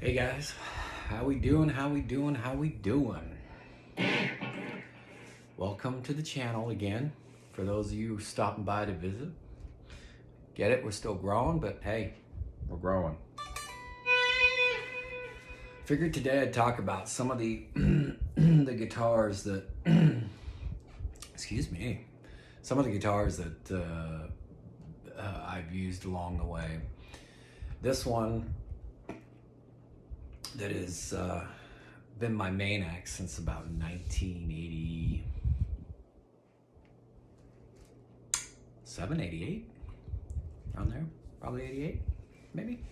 Hey guys, how we doing? How we doing? How we doing? Welcome to the channel again. For those of you stopping by to visit, get it? We're still growing, but hey, we're growing. Figured today I'd talk about some of the the guitars that, excuse me, some of the guitars that I've used along the way. This one that has been my main axe since about 1987, 88, around there, probably 88, maybe.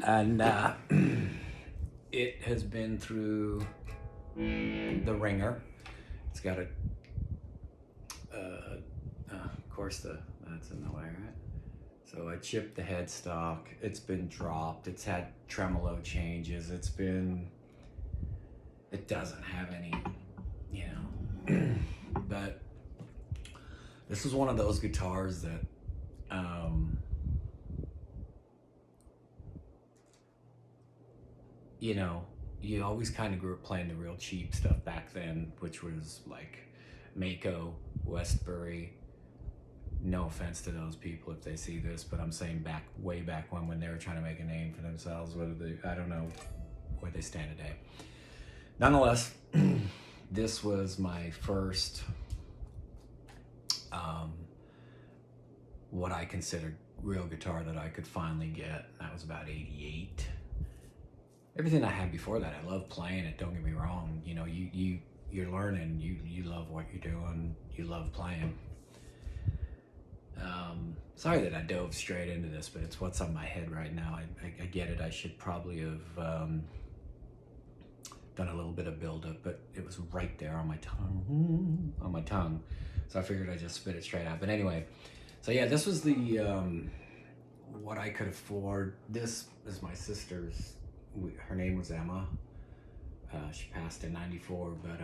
And it has been through the ringer. It's got a, of course, that's in the way, right? So I chipped the headstock. It's been dropped. It's had tremolo changes. It doesn't have any, but this is one of those guitars that, you always kind of grew up playing the real cheap stuff back then, which was like Mako, Westbury. No offense to those people if they see this, but I'm saying way back when they were trying to make a name for themselves, I don't know where they stand today. Nonetheless, this was my first, what I considered real guitar that I could finally get. That was about 88. Everything I had before that, I love playing it, don't get me wrong. You're learning, you love what you're doing, you love playing. Sorry that I dove straight into this, but it's what's on my head right now. I get it. I should probably have done a little bit of build-up, but it was right there on my tongue. So I figured I'd just spit it straight out. But anyway, so yeah, this was the what I could afford. This is my sister's. Her name was Emma. She passed in '94, but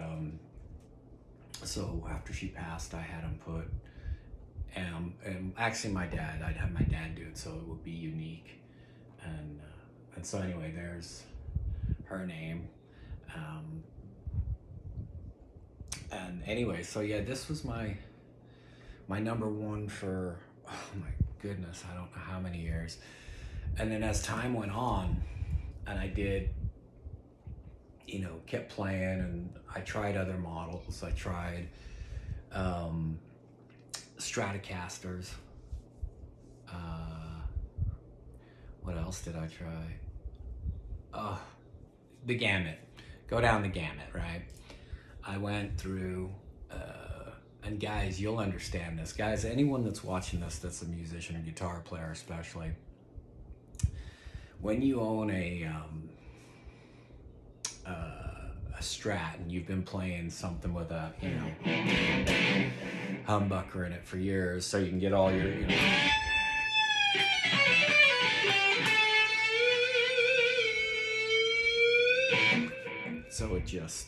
so after she passed, I had them put. And actually I'd have my dad do it, so it would be unique. And so anyway, there's her name. And anyway, so yeah, this was my number one for, oh my goodness, I don't know how many years. And then as time went on, and I did, kept playing, and I tried other models. I tried Stratocasters. What else did I try? The gamut. Go down the gamut, right? I went through, and guys, you'll understand this. Guys, anyone that's watching this that's a musician or guitar player especially, when you own a Strat and you've been playing something with a, humbucker in it for years, so you can get all your, so it just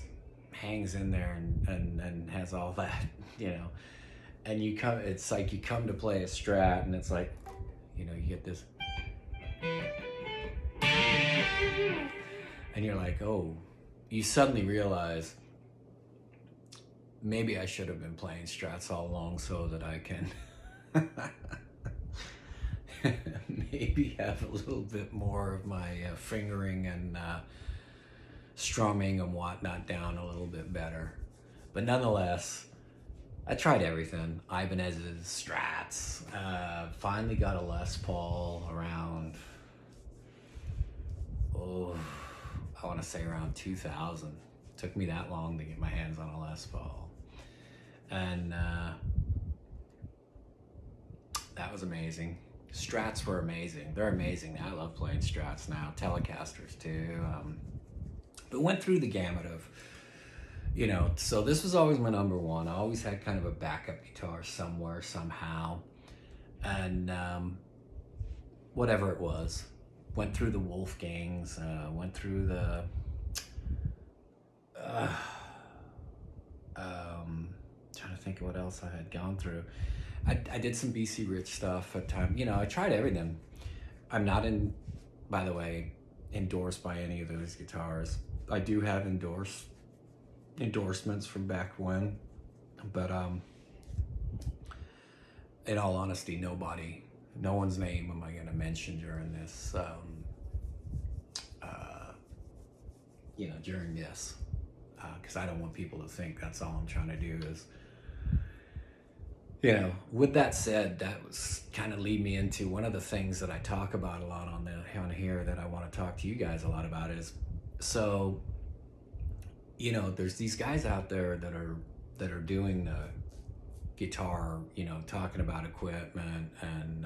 hangs in there and has all that, and it's like you come to play a Strat and it's like, you get this, and you're like, oh, you suddenly realize maybe I should have been playing Strats all along so that I can maybe have a little bit more of my fingering and strumming and whatnot down a little bit better. But nonetheless, I tried everything. Ibanez's, Strats, finally got a Les Paul around, I want to say around 2000. Took me that long to get my hands on a Les Paul. And that was amazing. Strats were amazing. They're amazing. I love playing Strats now. Telecasters too. But went through the gamut of, so this was always my number one. I always had kind of a backup guitar somewhere, somehow. And whatever it was. Went through the Wolfgangs, went through the trying to think of what else I had gone through. I did some BC Rich stuff at time. I tried everything. I'm not in, by the way, endorsed by any of those guitars. I do have endorsements from back when, but in all honesty, no one's name am I going to mention during this, during this, because I don't want people to think that's all I'm trying to do is, with that said, that was kind of lead me into one of the things that I talk about a lot on here that I want to talk to you guys a lot about is, so, there's these guys out there that are doing the guitar, talking about equipment and,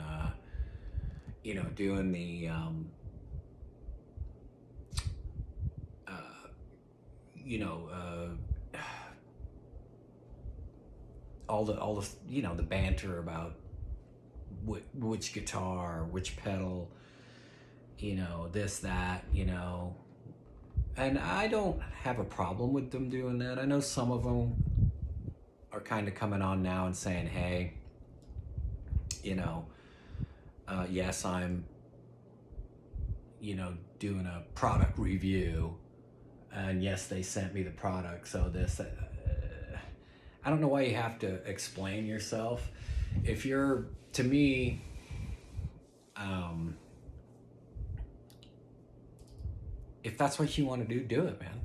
doing the, all the the banter about which guitar, which pedal, this, that, and I don't have a problem with them doing that. I know some of them are kind of coming on now and saying, hey, yes, I'm, doing a product review, and yes, they sent me the product, so this, I don't know why you have to explain yourself. If you're, to me, if that's what you want to do it, man.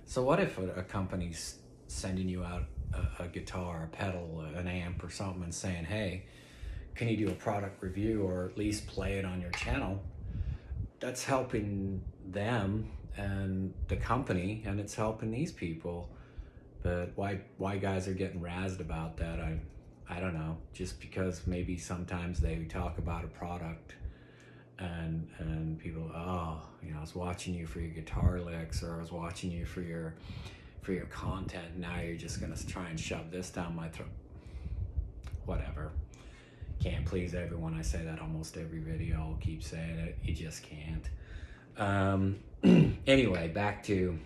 So what if a company's sending you out a guitar, a pedal, an amp or something and saying, hey, can you do a product review or at least play it on your channel? That's helping them and the company, and it's helping these people. But why guys are getting razzed about that, I don't know. Just because maybe sometimes they talk about a product and people, I was watching you for your guitar licks, or I was watching you for your content. Now you're just gonna try and shove this down my throat. Whatever. Can't please everyone. I say that almost every video. I'll keep saying it. You just can't. Anyway, back to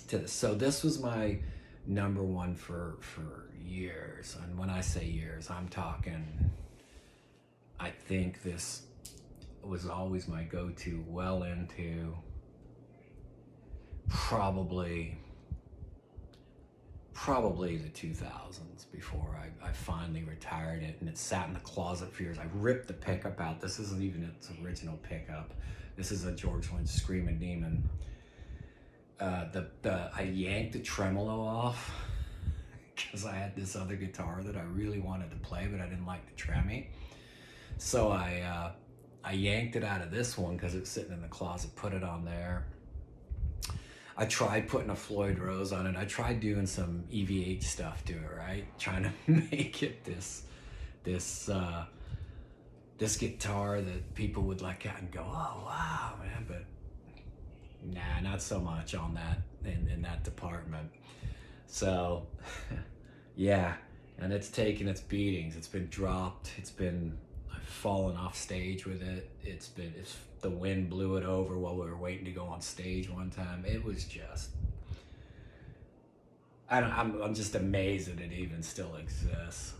this. So this was my number one for years. And when I say years, I'm talking, I think this was always my go-to well into probably the 2000s before I finally retired it, and it sat in the closet for years. I ripped the pickup out. This isn't even its original pickup. This is a George Lynch Screaming Demon. I yanked the tremolo off because I had this other guitar that I really wanted to play, but I didn't like the tremie. So I yanked it out of this one because it's sitting in the closet, put it on there. I tried putting a Floyd Rose on it. I tried doing some EVH stuff to it, right? Trying to make it this guitar that people would look at and go, oh, wow, man. But nah, not so much on that, in that department. So, yeah, and it's taken its beatings. It's been dropped. I've fallen off stage with it. The wind blew it over while we were waiting to go on stage one time. It was just, I'm just amazed that it even still exists.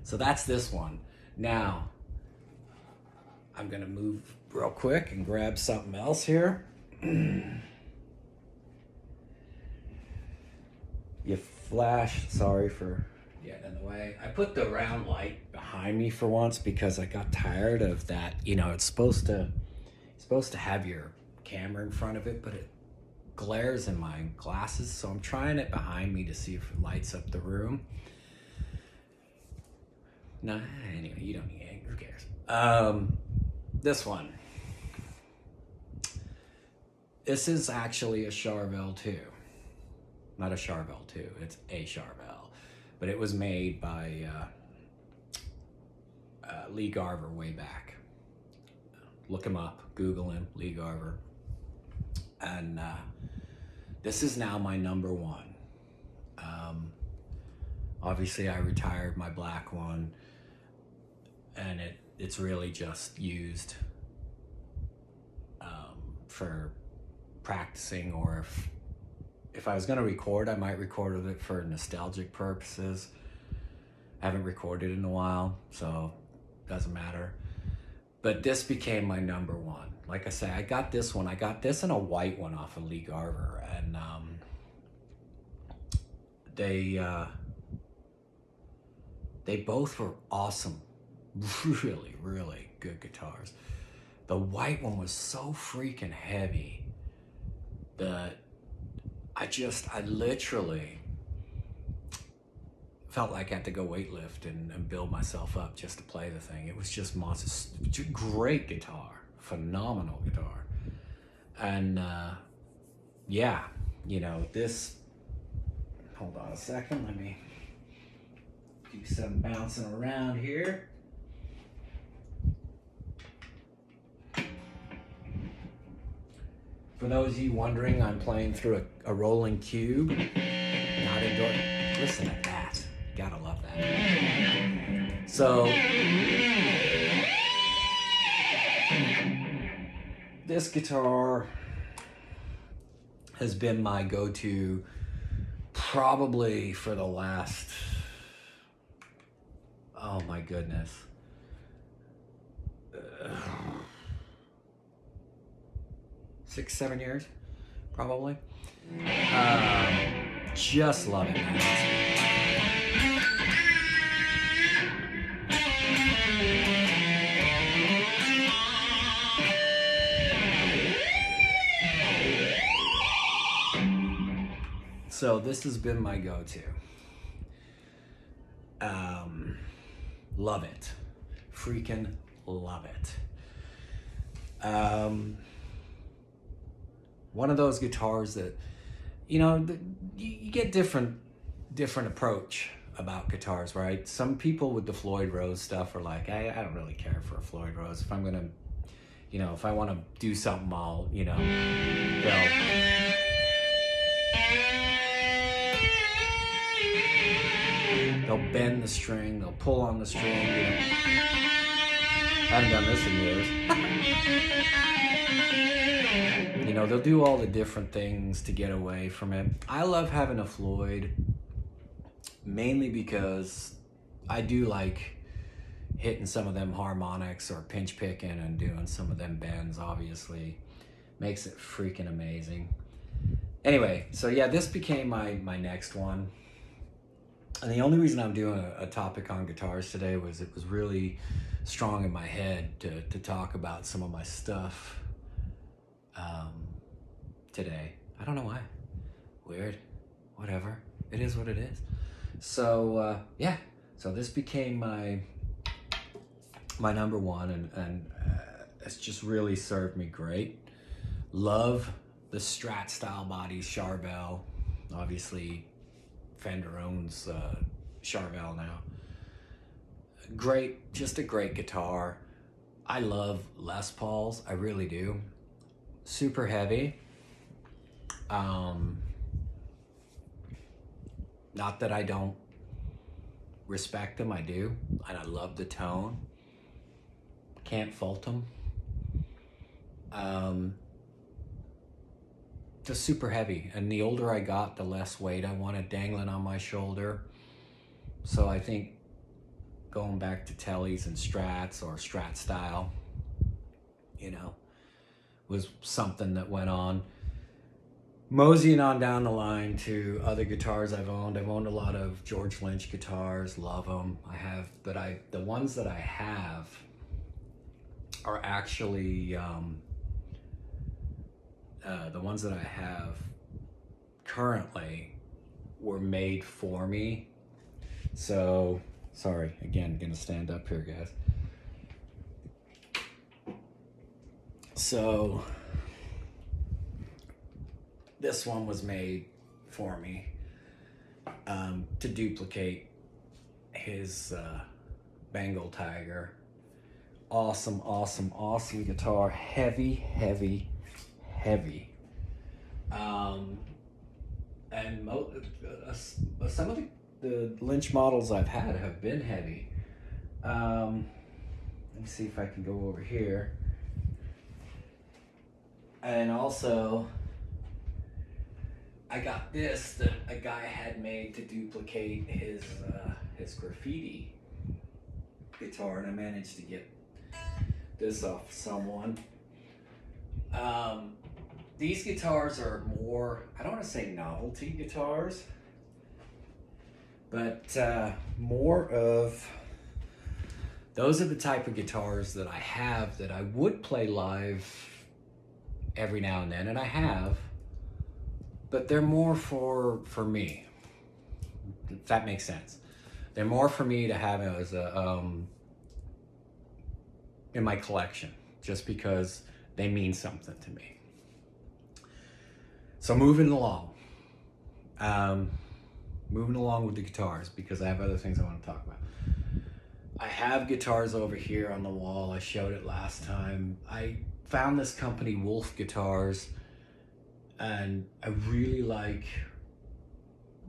So that's this one. Now, I'm gonna move real quick and grab something else here. You flash, sorry for getting in the way. I put the round light behind me for once because I got tired of that. It's supposed to have your camera in front of it, but it glares in my glasses, so I'm trying it behind me to see if it lights up the room. No, anyway, you don't need it. Who cares? This one. This is actually a Charvel 2. Not a Charvel 2, it's a Charvel. But it was made by Lee Garver way back. Look him up, Google him, Lee Garver. And this is now my number one. Obviously I retired my black one, and it's really just used for practicing, or if I was going to record, I might record with it for nostalgic purposes. I haven't recorded in a while, so it doesn't matter. But this became my number one. Like I say, I got this one. I got this and a white one off of Lee Garver, and they both were awesome, really, really good guitars. The white one was so freaking heavy that I literally felt like I had to go weightlift and build myself up just to play the thing. It was just monstrous. Great guitar, phenomenal guitar. And yeah, you know, this, hold on a second, let me do some bouncing around here. For those of you wondering, I'm playing through a rolling cube, not indoor. Listen to that. Gotta love that. So, this guitar has been my go-to probably for the last, oh my goodness, 6-7 years, probably. Just love it, man. So this has been my go-to. Love it. Freaking love it. One of those guitars that, you know, you get different approach about guitars, right? Some people with the Floyd Rose stuff are like, I don't really care for a Floyd Rose. If I'm gonna, you know, if I want to do something, I'll, you know, they'll bend the string, they'll pull on the string. You know. I haven't done this in years. You know, they'll do all the different things to get away from it. I love having a Floyd, mainly because I do like hitting some of them harmonics or pinch picking and doing some of them bends, obviously. Makes it freaking amazing. Anyway, so yeah, this became my next one. And the only reason I'm doing a topic on guitars today was it was really strong in my head to talk about some of my stuff today. I don't know why. Weird. Whatever. It is what it is. So yeah. So this became my number one, and it's just really served me great. Love the Strat style bodies, Charvel. Obviously, Fender owns Charvel now. Great, just a great guitar. I love Les Pauls, I really do. Super heavy. Not that I don't respect them, I do. And I love the tone. Can't fault them. Just super heavy, and the older I got, the less weight I wanted dangling on my shoulder. So I think going back to Tellys and Strats, or Strat style, you know, was something that went on. Moseying on down the line to other guitars I've owned. I've owned a lot of George Lynch guitars, love them. I have, but the ones that I have are actually the ones that I have currently were made for me. So, sorry, again, gonna stand up here, guys. So, this one was made for me to duplicate his Bengal Tiger. Awesome, awesome, awesome guitar. Heavy, heavy, heavy. And some of the Lynch models I've had have been heavy. Let me see if I can go over here. And also, I got this that a guy had made to duplicate his graffiti guitar, and I managed to get this off someone. These guitars are more, I don't want to say novelty guitars, but more of, those are the type of guitars that I have that I would play live every now and then, and I have, but they're more for me, if that makes sense. They're more for me to have as a in my collection, just because they mean something to me. So moving along with the guitars, because I have other things I want to talk about. I have guitars over here on the wall. I showed it last time. I found this company, Wolf Guitars, and I really like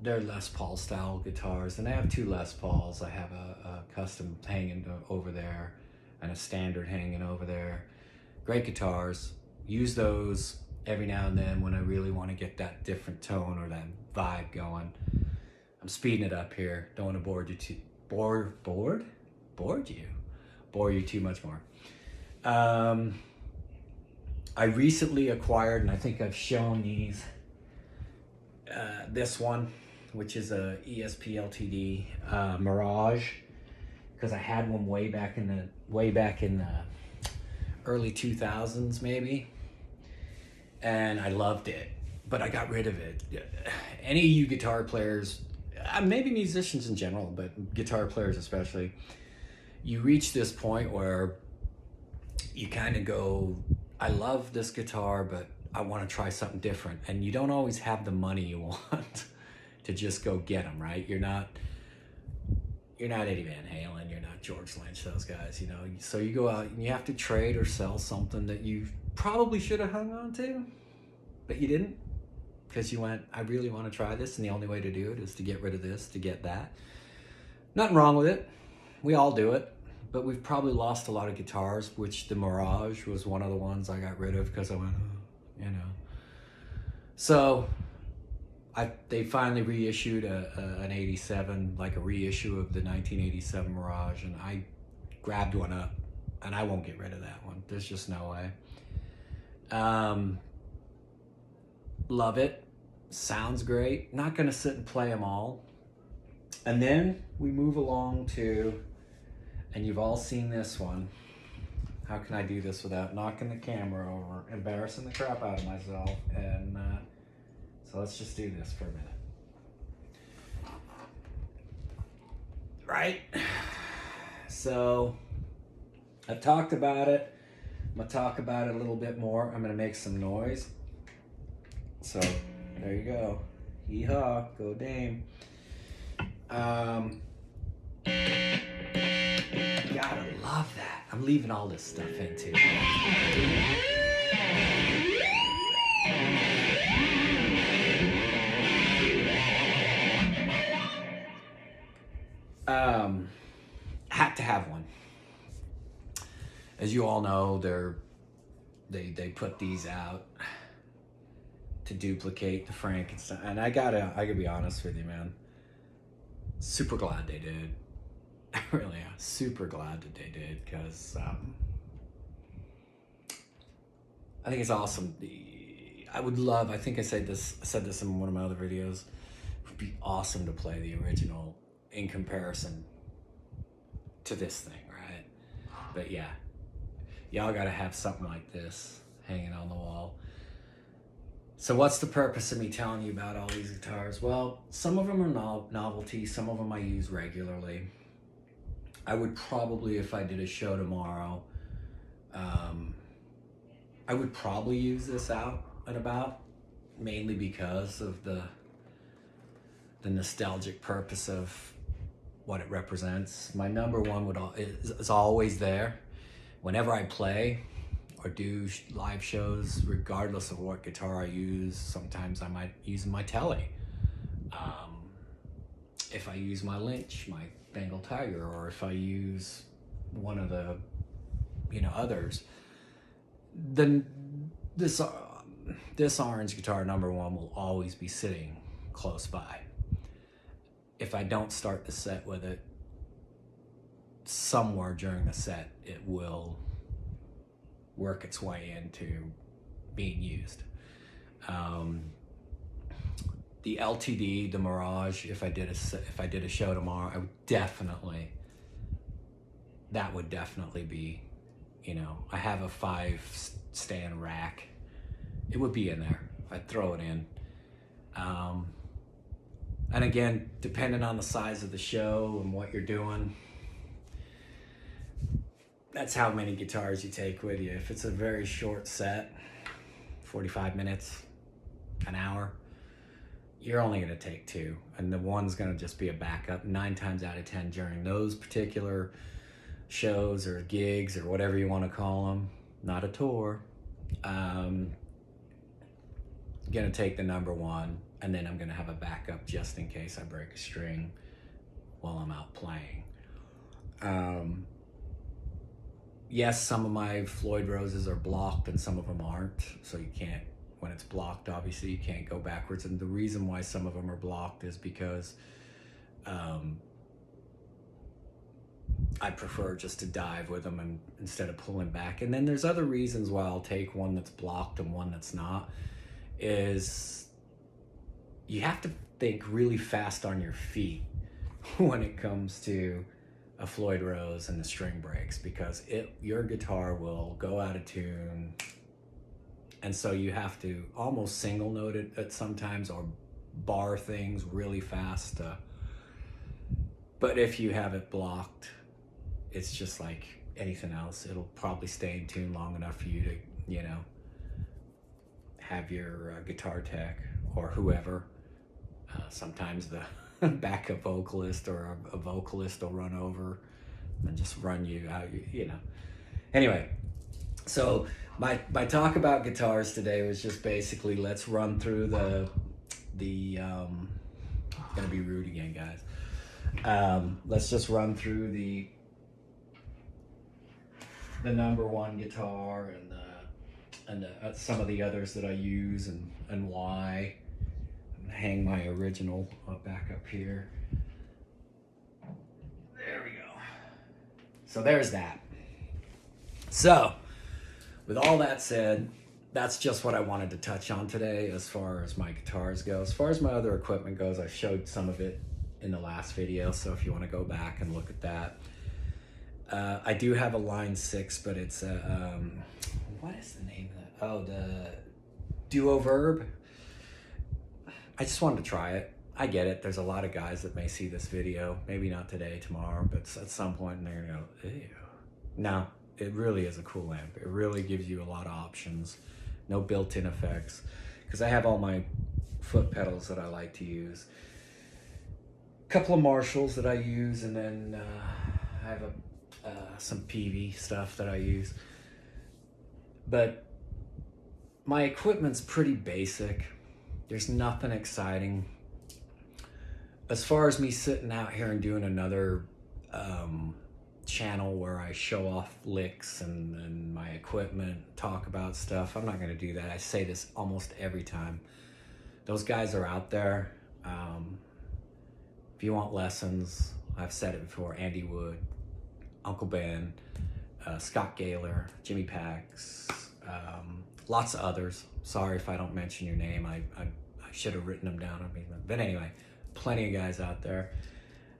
their Les Paul style guitars. And I have two Les Pauls. I have a custom hanging over there and a standard hanging over there. Great guitars. Use those every now and then when I really want to get that different tone or that vibe going. I'm speeding it up here. Don't want to bore you too much more. I recently acquired, and I think I've shown these, this one, which is a ESP LTD Mirage, because I had one way back in the early 2000s maybe, and I loved it, but I got rid of it. Any of you guitar players, maybe musicians in general, but guitar players especially, you reach this point where you kind of go, I love this guitar, but I want to try something different. And you don't always have the money you want to just go get them, right? You're not Eddie Van Halen, you're not George Lynch, those guys, you know. So you go out and you have to trade or sell something that you probably should have hung on to, but you didn't, because you went, I really want to try this, and the only way to do it is to get rid of this, to get that. Nothing wrong with it. We all do it, but we've probably lost a lot of guitars, which the Mirage was one of the ones I got rid of because I went, you know. So they finally reissued an 87, like a reissue of the 1987 Mirage, and I grabbed one up, and I won't get rid of that one. There's just no way. Love it. Sounds great. Not gonna sit and play them all. And then we move along to, and you've all seen this one. How can I do this without knocking the camera over, embarrassing the crap out of myself? And so let's just do this for a minute. Right? So I've talked about it. I'm gonna talk about it a little bit more. I'm gonna make some noise. So there you go. Hee-haw, go Dame. Gotta love that. I'm leaving all this stuff in too. Had to have one. As you all know, they put these out to duplicate the Frankenstein, and I gotta be honest with you, man. Super glad they did. I really am super glad that they did, because I think it's awesome. I would love, I think I said this in one of my other videos, it would be awesome to play the original in comparison to this thing, right? But yeah, y'all gotta have something like this hanging on the wall. So what's the purpose of me telling you about all these guitars? Well, some of them are novelty, some of them I use regularly. I would probably, if I did a show tomorrow, I would probably use this out and about, mainly because of the nostalgic purpose of what it represents. My number one is always there. Whenever I play or do live shows, regardless of what guitar I use, sometimes I might use my Tele. If I use my Lynch, my Bengal Tiger, or if I use one of the, others, then this orange guitar, number one, will always be sitting close by. If I don't start the set with it, somewhere during the set, it will work its way into being used. The LTD, the Mirage, if I did a show tomorrow, I would definitely, that would definitely be, you know, I have a 5-stand rack. It would be in there. I'd throw it in. And again, depending on the size of the show and what you're doing, that's how many guitars you take with you. If it's a very short set, 45 minutes, an hour, you're only gonna take 2. And the one's gonna just be a backup 9 times out of 10 during those particular shows or gigs or whatever you wanna call them, not a tour. Gonna take the number 1, and then I'm gonna have a backup just in case I break a string while I'm out playing. Yes, some of my Floyd Roses are blocked and some of them aren't, so you can't, when it's blocked, obviously you can't go backwards. And the reason why some of them are blocked is because I prefer just to dive with them and instead of pulling back. And then there's other reasons why I'll take one that's blocked and one that's not, is you have to think really fast on your feet when it comes to a Floyd Rose and the string breaks, because your guitar will go out of tune, and so you have to almost single note it at sometimes or bar things really fast. But if you have it blocked, it's just like anything else. It'll probably stay in tune long enough for you to, you know, have your guitar tech or whoever. Sometimes the backup vocalist or a vocalist will run over and just run you out, you know. Anyway, so my talk about guitars today was just basically, let's run through the gonna be rude again, guys. Let's just run through the number 1 guitar and some of the others that I use and why. Hang my original back up here. There we go. So there's that. So with all that said, that's just what I wanted to touch on today as far as my guitars go. As far as my other equipment goes, I showed some of it in the last video, so if you want to go back and look at that. I do have a Line 6, but it's a what is the name of that? Oh, the Duo Verb. I just wanted to try it. I get it. There's a lot of guys that may see this video, maybe not today, tomorrow, but at some point and they're gonna go, ew. No, it really is a cool amp. It really gives you a lot of options. No built-in effects. Because I have all my foot pedals that I like to use. A couple of Marshalls that I use, and then I have some PV stuff that I use. But my equipment's pretty basic. There's nothing exciting. As far as me sitting out here and doing another channel where I show off licks and my equipment, talk about stuff, I'm not gonna do that. I say this almost every time. Those guys are out there. If you want lessons, I've said it before, Andy Wood, Uncle Ben, Scott Gaylor, Jimmy Pax, lots of others. Sorry if I don't mention your name. I should have written them down. But anyway, plenty of guys out there.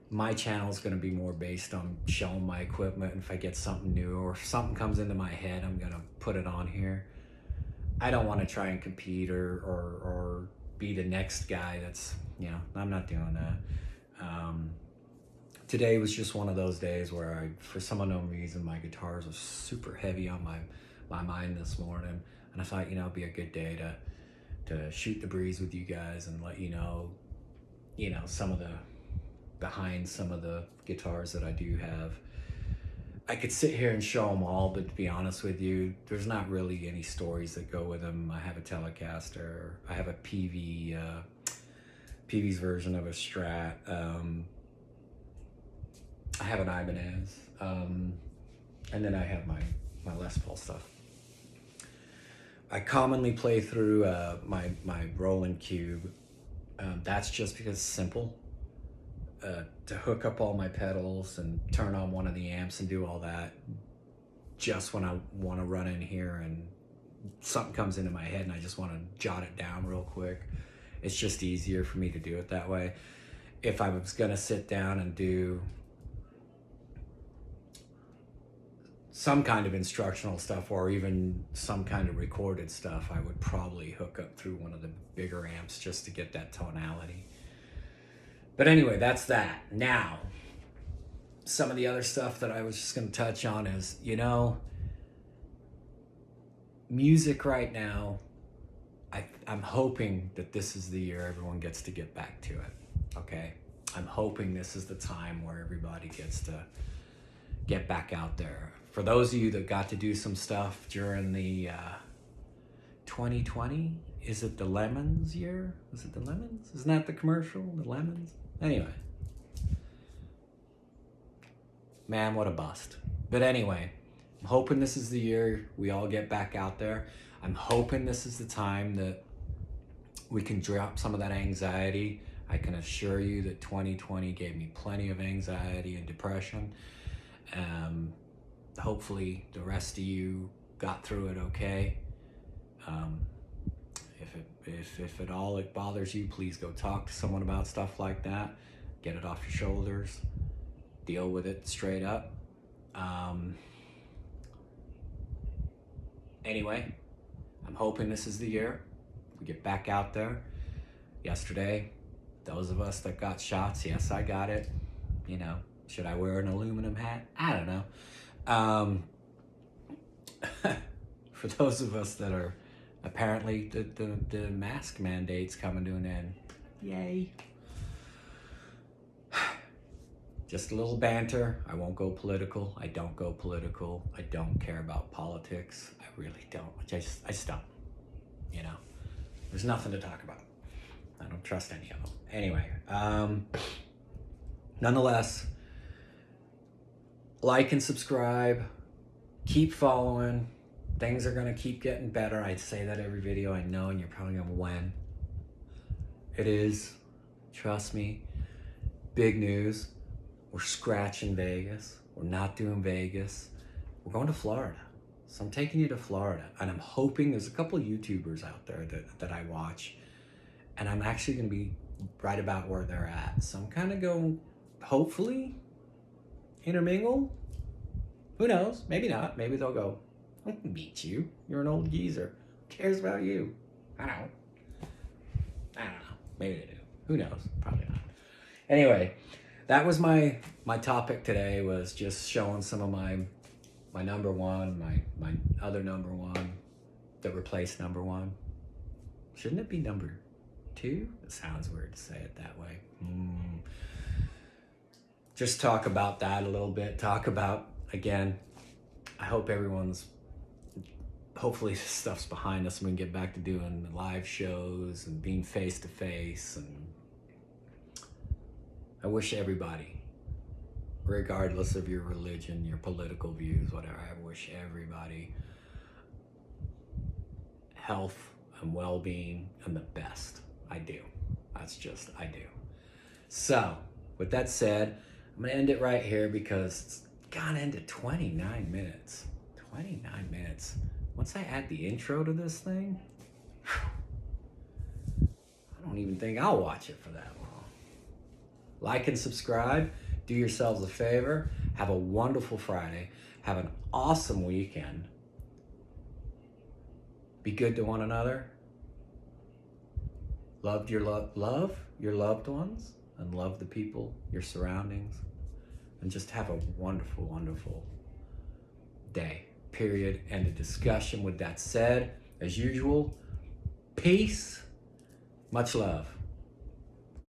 My channel is going to be more based on showing my equipment. And if I get something new or if something comes into my head, I'm going to put it on here. I don't want to try and compete or be the next guy that's, you know, I'm not doing that. Today was just one of those days where for some unknown reason, my guitars was super heavy on my mind this morning. And I thought, you know, it'd be a good day to shoot the breeze with you guys and let you know, some of the behind some of the guitars that I do have. I could sit here and show them all, but to be honest with you, there's not really any stories that go with them. I have a Telecaster. I have a PV's version of a Strat. I have an Ibanez. And then I have my Les Paul stuff. I commonly play through my Roland Cube. That's just because it's simple. To hook up all my pedals and turn on one of the amps and do all that just when I want to run in here and something comes into my head and I just want to jot it down real quick. It's just easier for me to do it that way. If I was going to sit down and do some kind of instructional stuff or even some kind of recorded stuff, I would probably hook up through one of the bigger amps just to get that tonality. But anyway, that's that. Now, some of the other stuff that I was just going to touch on is, music right now, I'm hoping that this is the year everyone gets to get back to it, okay? I'm hoping this is the time where everybody gets to get back out there. For those of you that got to do some stuff during the 2020, is it the Lemons year? Is it the Lemons? Isn't that the commercial, the Lemons? Anyway. Man, what a bust. But anyway, I'm hoping this is the year we all get back out there. I'm hoping this is the time that we can drop some of that anxiety. I can assure you that 2020 gave me plenty of anxiety and depression. Hopefully the rest of you got through it okay. If at all it bothers you, please go talk to someone about stuff like that. Get it off your shoulders. Deal with it straight up. Anyway, I'm hoping this is the year we get back out there. Yesterday, those of us that got shots, yes, I got it. Should I wear an aluminum hat? I don't know. For those of us that are apparently the mask mandate's coming to an end. Yay. Just a little banter. I won't go political. I don't go political. I don't care about politics. I really don't. I just don't. There's nothing to talk about. I don't trust any of them. Anyway, nonetheless, like and subscribe. Keep following. Things are gonna keep getting better. I say that every video, I know, and you're probably going, when? It is. Trust me. Big news. We're scratching Vegas. We're not doing Vegas. We're going to Florida. So I'm taking you to Florida. And I'm hoping there's a couple of YouTubers out there that I watch. And I'm actually going to be right about where they're at. So I'm kind of going, hopefully, intermingle. Who knows? Maybe not. Maybe they'll go, I can beat you. You're an old geezer. Who cares about you? I don't know. Maybe they do. Who knows? Probably not. Anyway, that was my topic today, was just showing some of my number one, my other number one that replaced number one. Shouldn't it be number two? It sounds weird to say it that way. Just talk about that a little bit. Talk about, again, I hope hopefully this stuff's behind us and we can get back to doing live shows and being face to face. And I wish everybody, regardless of your religion, your political views, whatever, I wish everybody health and well-being and the best. I do. I do. So, with that said, I'm gonna end it right here because it's gone into 29 minutes. 29 minutes. Once I add the intro to this thing, I don't even think I'll watch it for that long. Like and subscribe. Do yourselves a favor. Have a wonderful Friday. Have an awesome weekend. Be good to one another. Love your loved ones, and love the people, your surroundings, and just have a wonderful, wonderful day. Period. End of discussion. With that said, as usual, peace, much love.